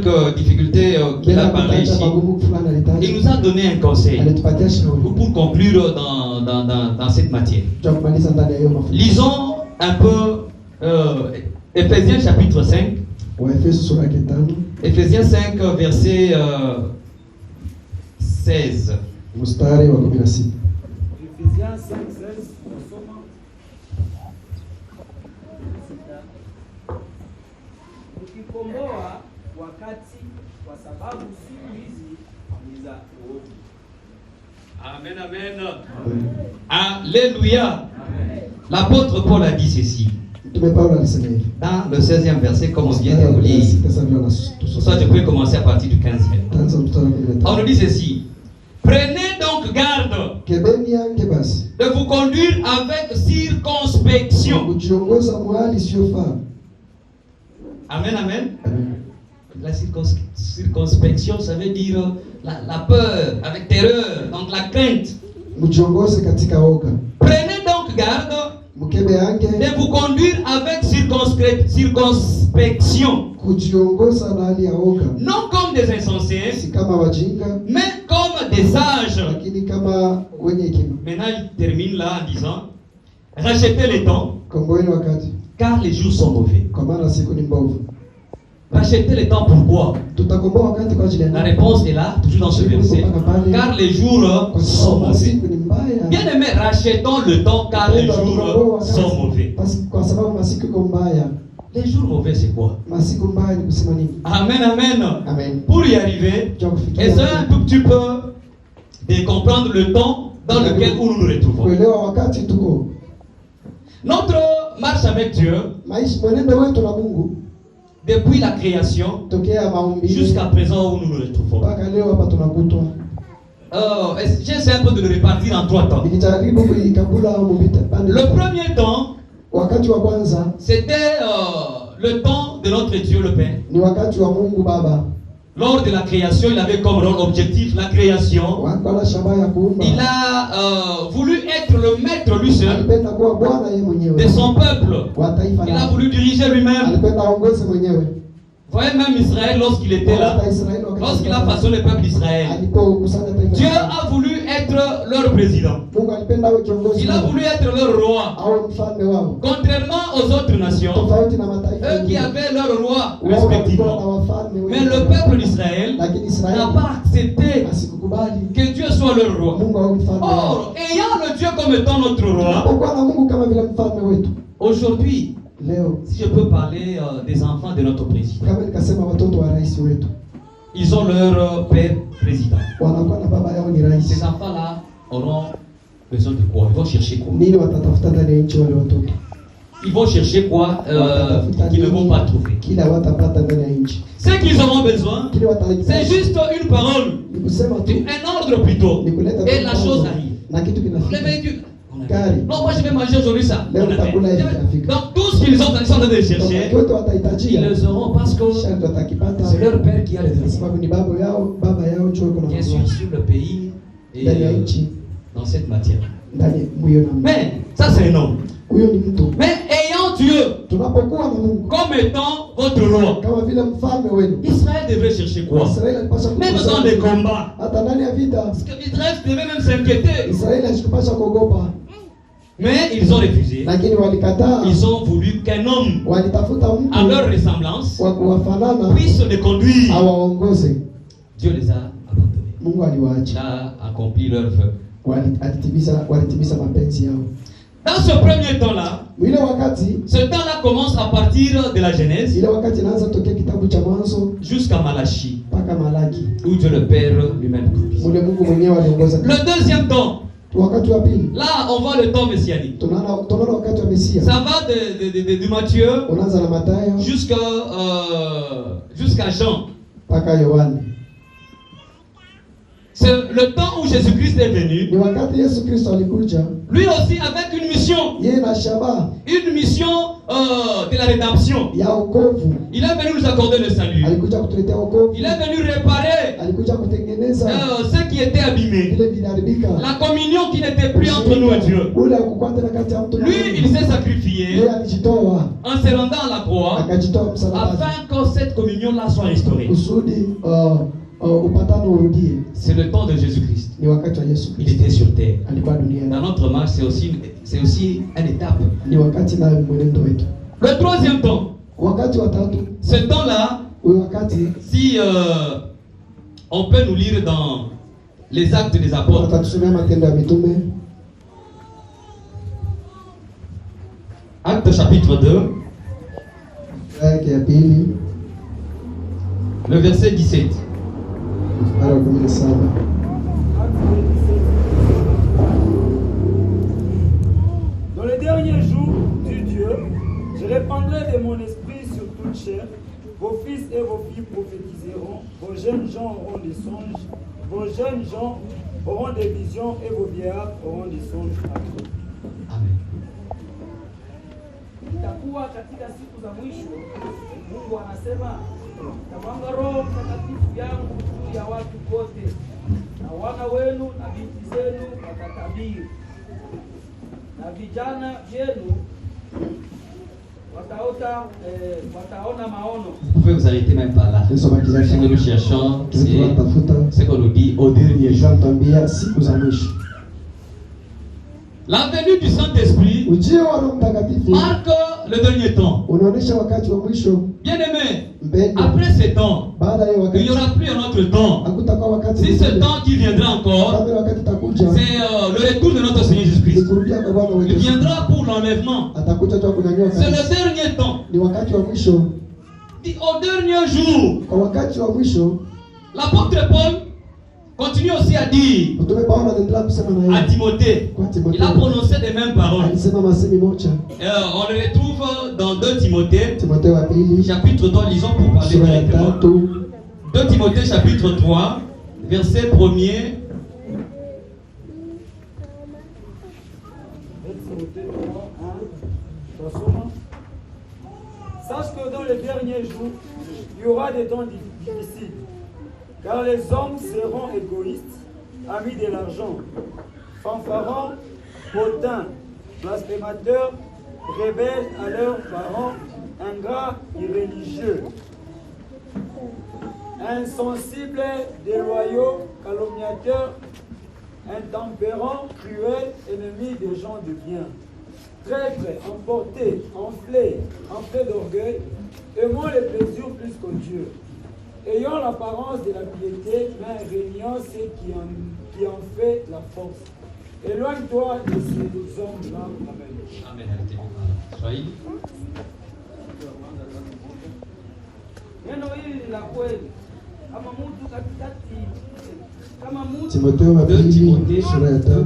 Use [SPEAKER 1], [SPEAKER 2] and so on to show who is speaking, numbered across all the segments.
[SPEAKER 1] quelques difficultés qu'il a parlé ici, il nous a donné un conseil pour conclure dans cette matière. Lisons un peu Ephésiens chapitre 5. Ephésiens 5, verset 16.
[SPEAKER 2] Ephésiens 5, 16. Ukikomboa wakati kwa sababu siku hizi ni za uovu.
[SPEAKER 1] Amen, amen. Alléluia. L'apôtre Paul a dit ceci. Dans le 16e verset, comme on vient de le lire. Ça, je peux commencer à partir du 15e. On nous dit ceci. Prenez donc garde de vous conduire avec circonspection. Amen, amen. La circonspection, ça veut dire la peur, avec terreur, donc la crainte. Prenez donc garde de vous conduire avec circonspection. Non comme des insensés, mais comme des sages. Maintenant, il termine là en disant, rachetez les temps, car les jours sont mauvais. Rachetez les temps, pourquoi? La réponse est là, toujours dans ce verset. Car les jours sont mauvais. Bien aimé, rachetons le temps, car les jours sont mauvais. Les jours mauvais, c'est quoi? Amen, amen. Pour y arriver, essayons un tout petit peu de comprendre le temps dans lequel nous nous retrouvons. Notre marche avec Dieu, depuis la création jusqu'à présent où nous nous retrouvons. J'essaie un peu de le répartir en 3 temps. Le premier temps, c'était le temps de notre Dieu le Père. Lors de la création, il avait comme rôle objectif la création. Il a voulu être le maître lui seul de son peuple. Il a voulu diriger lui-même. Voyez même Israël lorsqu'il était là, lorsqu'il a façonné le peuple d'Israël. Dieu a voulu être leur président. Il a voulu être leur roi. Contrairement aux autres nations, eux qui avaient leur roi respectivement. Mais le peuple d'Israël n'a pas accepté que Dieu soit leur roi. Or, ayant le Dieu comme étant notre roi, aujourd'hui, si je peux parler des enfants de notre président, ils ont leur père président. Ces enfants-là auront besoin de quoi? Ils vont chercher quoi? Ils vont chercher quoi qu'ils ne vont pas trouver. Ce qu'ils auront besoin, c'est juste une parole, un ordre plutôt, et la chose arrive. Le véhicule. Non, moi je vais manger aujourd'hui ça. Donc tout ce qu'ils ont en train de chercher, ils le sauront parce que c'est leur père qui a les droits. Bien sûr sur le pays et dans cette matière. Mais ça c'est un homme. Mais ayant Dieu comme étant votre roi, Israël devrait chercher quoi? Même dans les combats. Parce que Israël devait même s'inquiéter. Mais ils ont refusé. Ils ont voulu qu'un homme à leur ressemblance puisse les conduire. Dieu les a abandonnés. Il a accompli leur vœu. Dans ce premier temps-là, ce temps-là commence à partir de la Genèse jusqu'à Malachie, où Dieu le Père lui-même conduit. Le deuxième temps, là on voit le temps messianique. Ça va de Matthieu jusqu'à Jean. C'est le temps où Jésus-Christ est venu. Lui aussi avec une mission. Une mission de la rédemption. Il est venu nous accorder le salut. Il est venu réparer ce qui était était abîmé, la communion qui n'était plus entre nous et Dieu, lui, il s'est sacrifié en se rendant à la croix afin que cette communion-là soit restaurée. C'est le temps de Jésus-Christ. Il était sur terre. Dans notre marche, c'est aussi une étape. Le troisième temps, ce temps-là, si on peut nous lire dans les Actes des Apôtres, Actes chapitre 2, le verset 17.
[SPEAKER 2] Dans les derniers jours, dit Dieu, je répandrai de mon esprit sur toute chair. Vos fils et vos filles prophétiseront, vos jeunes gens auront des songes, vos jeunes gens auront des visions et vos vieillards auront des songes.
[SPEAKER 1] Amen.
[SPEAKER 2] Itakuwa katika siku za mwisho, Mungu anasema, tamwanga Roho Mtakatifu yangu juu ya watu wote, na wana wenu na binti zenu watatabiri, na vijana vyenu wataona maono.
[SPEAKER 1] Vous pouvez vous arrêter même par là. Ce que nous cherchons, c'est ce qu'on nous dit au dernier jour. La venue du Saint-Esprit marque le dernier temps. Bien aimé, après ce temps, il n'y aura plus un autre temps. Si ce temps qui viendra encore, c'est le retour de notre Seigneur Jésus-Christ. Il viendra pour l'enlèvement. C'est le dernier temps. Au dernier jour, l'apôtre Paul continue aussi à dire à Timothée, il a prononcé les mêmes paroles. On le retrouve dans 2 Timothée, chapitre 3, lisons pour parler directement. 2 Timothée, chapitre 3, verset 1er.
[SPEAKER 2] Sache que dans les derniers jours, il y aura des temps difficiles. Car les hommes seront égoïstes, amis de l'argent, fanfarons, hautains, blasphémateurs, rebelles à leurs parents, ingrats, irréligieux, insensibles, déloyaux, calomniateurs, intempérants, cruels, ennemis des gens de bien, traîtres, emportés, enflés d'orgueil, aimant les plaisirs plus que Dieu, ayant l'apparence de la piété, mais régnant ceux qui en fait la force. Éloigne-toi de ces hommes-là. Amen.
[SPEAKER 1] Amen. Soyez.
[SPEAKER 2] Neno hili la kweli, kama mtu katikati, kama mtu
[SPEAKER 3] Timotheo wa pili sura ya 3.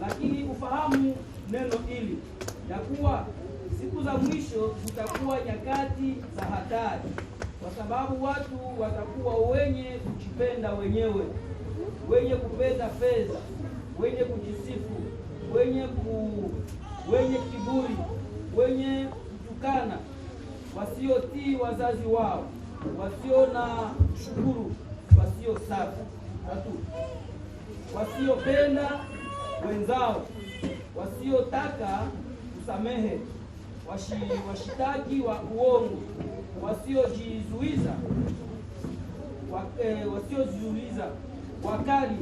[SPEAKER 2] Lakini ufahamu neno hili ya kuwa siku za mwisho zitakuwa nyakati za hatari, kwa sababu watu watakuwa wenye kujipenda wenyewe, wenye kupenda fedha, wenye kujisifu, wenye kiburi, wenye kutukana, wasiotii wazazi wao, wasio na shukuru, wasio safi, wasiopenda wenzao, wasiotaka kusamehe, washitaki wa uongo, wasiojizuiza, wakali,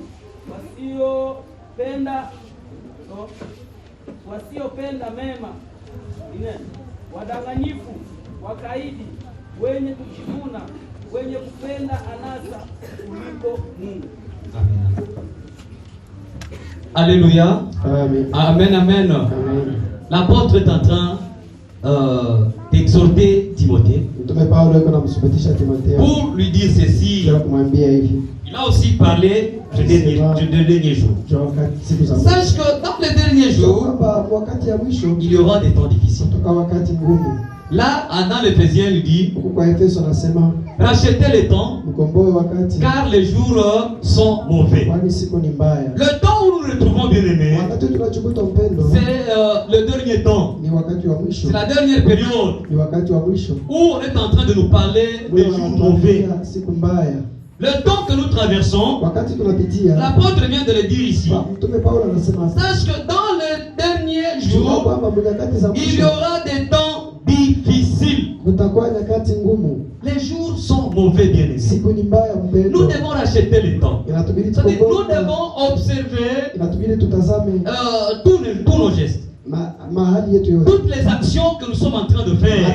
[SPEAKER 2] wasiopenda mema, wadanganyifu, wakaidi, wenye kujivuna, wenye kupenda anasa kuliko Mungu.
[SPEAKER 1] Alléluia.
[SPEAKER 3] Amen.
[SPEAKER 1] Amen, amen. L'apôtre est en train d'exhorter Timothée pour lui dire ceci. Il a aussi parlé du dernier jour. Sache que dans les derniers jours, il y aura des temps difficiles. Là, dans l'Éphésiens, il dit rachetez les temps, car les jours sont mauvais. Le temps où nous nous retrouvons, bien aimés, c'est le dernier temps. C'est la dernière période où on est en train de nous parler des jours mauvais. Le temps que nous traversons, l'apôtre vient de le dire ici. Sache que dans les derniers jours, il y aura des temps difficiles. Les jours sont mauvais, bien aimés. Nous devons racheter les temps. C'est-à-dire, nous devons observer tous nos gestes. Toutes les actions que nous sommes en train de faire,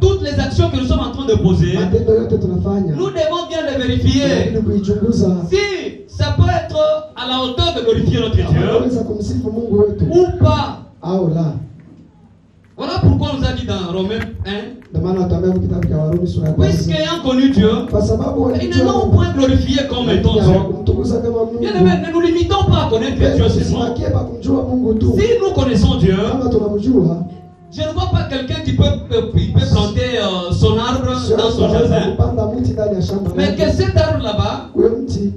[SPEAKER 1] toutes les actions que nous sommes en train de poser, nous devons bien les vérifier. Si ça peut être à la hauteur de glorifier notre Dieu ou pas. Voilà pourquoi on nous a dit dans Romains 1, puisqu'ayant connu Dieu, ils ne l'ont point glorifié comme étant Dieu. Bien aimé, ne nous limitons pas à connaître Dieu seulement. Si nous connaissons Dieu, je ne vois pas quelqu'un qui peut planter son arbre dans son jardin, mais que cet arbre là-bas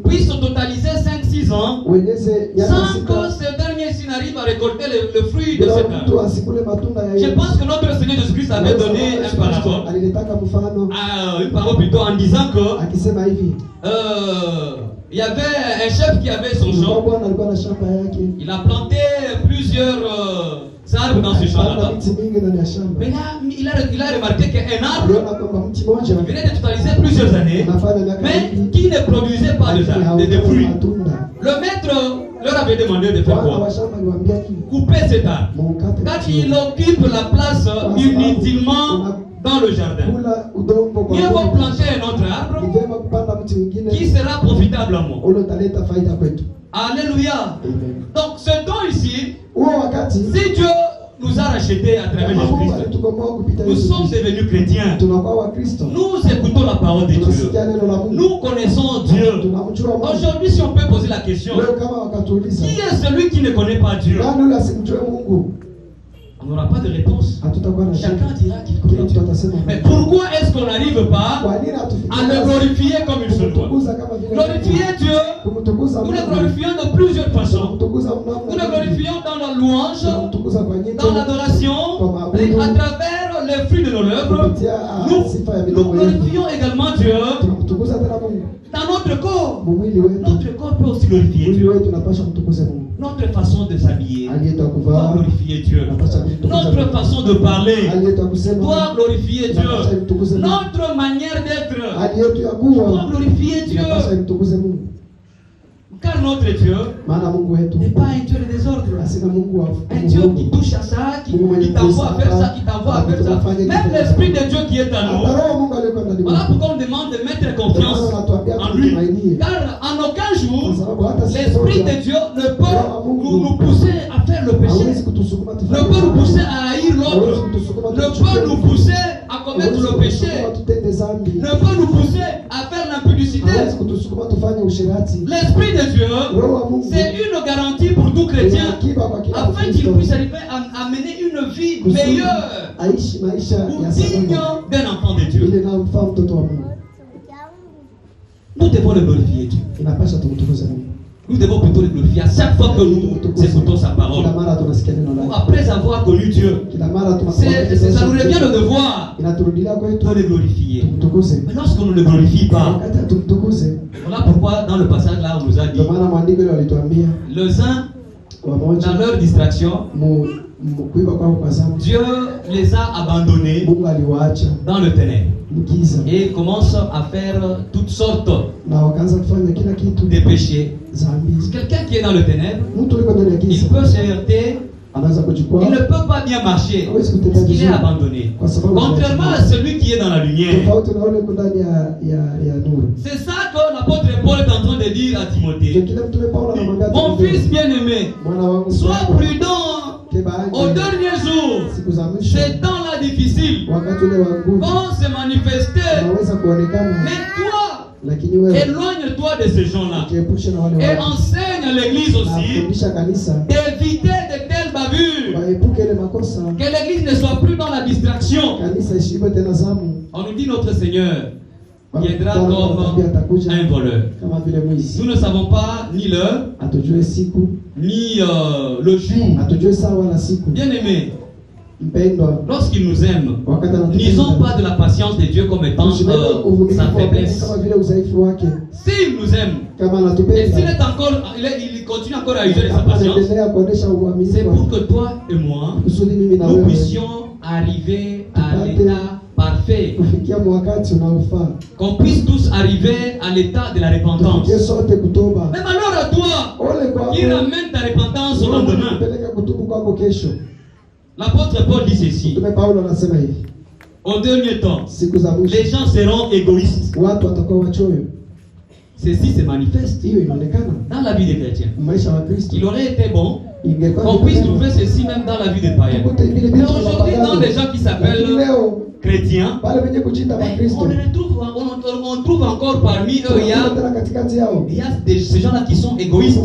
[SPEAKER 1] puisse totaliser 5-6 ans sans que ce dernier s'il n'arrive à récolter le fruit de cet arbre. Je pense que notre Seigneur Jésus-Christ avait donné un parabole, une parole plutôt en disant que il y avait un chef qui avait son champ. Il a planté plusieurs arbres dans ce champ-là. Mais là, il a remarqué qu'un arbre venait de totaliser plusieurs années, mais qui ne produisait pas de fruits. Le maître leur avait demandé de faire quoi? Couper cet arbre. Quand il occupe la place inutilement dans le jardin, il va planter un autre arbre qui sera profitable à moi. Alléluia. Donc ce temps ici, si Dieu nous a rachetés à travers Jésus-Christ, nous sommes devenus chrétiens. Nous écoutons la parole de Dieu. Nous connaissons Dieu. Aujourd'hui, si on peut poser la question, qui est celui qui ne connaît pas Dieu? On n'aura pas de réponse. Chacun dira qu'il connaît Dieu. Mais pourquoi est-ce qu'on n'arrive pas à le glorifier comme il se doit? Glorifier Dieu, nous le glorifions de plusieurs façons. Nous le glorifions dans la louange, dans l'adoration, et à travers les fruits de nos lèvres. Nous glorifions également Dieu dans notre corps. Notre corps peut aussi glorifier Dieu. Notre façon de s'habiller doit glorifier Dieu. Notre façon de parler doit glorifier Dieu. Notre manière d'être doit glorifier Dieu. Car notre Dieu n'est pas un Dieu de désordre. Un Dieu qui touche à ça, qui t'envoie à faire ça, qui t'envoie à faire ça. Même l'Esprit de Dieu qui est en nous. Voilà pourquoi on demande de mettre confiance en lui. Car en aucun jour, l'Esprit de Dieu ne peut nous pousser à faire le péché, ne peut nous pousser à haïr l'autre, ne peut nous pousser à commettre le péché, ne peut nous pousser à faire l'impudicité. L'Esprit de Dieu, c'est une garantie pour tout chrétien afin qu'il puisse arriver à mener une vie meilleure ou digne d'un enfant de Dieu. Nous devons le glorifier Dieu. Nous devons plutôt le glorifier à chaque fois que nous écoutons sa parole. Ou après avoir connu Dieu, ça nous revient le devoir de le glorifier. Mais lorsqu'on ne le glorifie pas, voilà pourquoi dans le passage là on nous a dit, les uns dans leur distraction, Dieu les a abandonnés dans le ténèbre et commence à faire toutes sortes de péchés. Quelqu'un qui est dans le ténèbre, il peut se heurter, il ne peut pas bien marcher parce qu'il est abandonné. Contrairement à celui qui est dans la lumière. C'est ça que l'apôtre Paul est en train de dire à Timothée. Mon fils bien-aimé, sois prudent au dernier jour. Ces temps-là difficiles vont se manifester. Mais toi, éloigne-toi de ces gens-là et enseigne à l'église aussi d'éviter de telles bavures. Que l'église ne soit plus dans la distraction. On nous dit notre Seigneur viendra comme un voleur. Nous ne savons pas ni l'heure, ni le jour. Bien aimé, lorsqu'il nous aime, n'usons pas de la patience de Dieu comme étant sa faiblesse. S'il nous aime, et s'il est encore, il continue encore à user de sa patience, c'est pour que toi et moi, nous puissions arriver à l'état parfait. Qu'on puisse tous arriver à l'état de la repentance. Mais malheur à toi qui ramène ta repentance au lendemain. L'apôtre Paul dit ceci. Au dernier temps, les gens seront égoïstes. Ceci se manifeste dans la vie des chrétiens. Il aurait été bon qu'on puisse trouver ceci même dans la vie des païens. Mais aujourd'hui, dans les gens qui s'appellent chrétiens, on trouve encore parmi eux, il y a ces gens-là qui sont égoïstes.